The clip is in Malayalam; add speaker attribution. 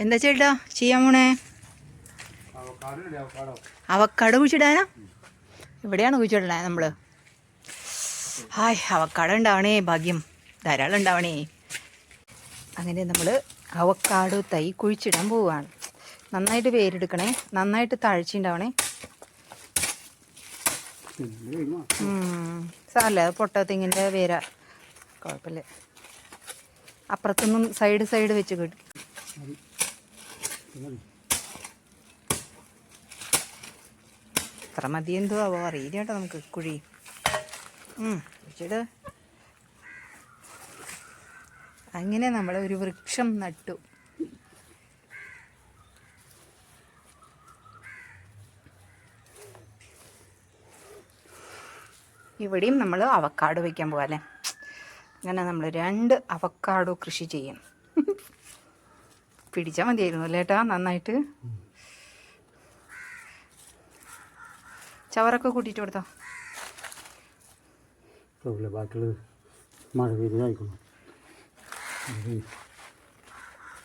Speaker 1: എന്താ ചേട്ടാ ചെയ്യാൻ പോണേ? അവക്കാടോ കുഴിച്ചിടാനാ? ഇവിടെയാണ് കുഴിച്ചിടണേ നമ്മള്. ഹായ്, അവക്കാടോ ഉണ്ടാവണേ, ഭാഗ്യം ധാരാളം ഉണ്ടാവണേ. അങ്ങനെ നമ്മൾ അവക്കാടോ തൈ കുഴിച്ചിടാൻ പോവുകയാണ്. നന്നായിട്ട് വേരെടുക്കണേ, നന്നായിട്ട് താഴ്ചയുണ്ടാവണേ. സാറല്ലേ, അത് പൊട്ട തെങ്ങിൻ്റെ വേരാ, കുഴപ്പമില്ല. അപ്പുറത്തൊന്നും സൈഡ് വെച്ച് കിട്ടും. എത്ര മതി എന്തോ ആവോ അറിയില്ല കേട്ടോ നമുക്ക്. കുഴി കുഴിച്ചിട്. അങ്ങനെ നമ്മൾ ഒരു വൃക്ഷം നട്ടു. ഇവിടെയും നമ്മൾ അവക്കാഡോ വയ്ക്കാൻ പോകാം അല്ലേ. അങ്ങനെ നമ്മൾ 2 അവക്കാഡോ കൃഷി ചെയ്യും. പിടിച്ചാൽ മതിയായിരുന്നു അല്ലേ ഏട്ടാ, നന്നായിട്ട്. ചവറൊക്കെ കൂട്ടിയിട്ട് കൊടുത്തോ.
Speaker 2: ബാക്കിയുള്ളത് മഴ പെയ്തായിക്കണം.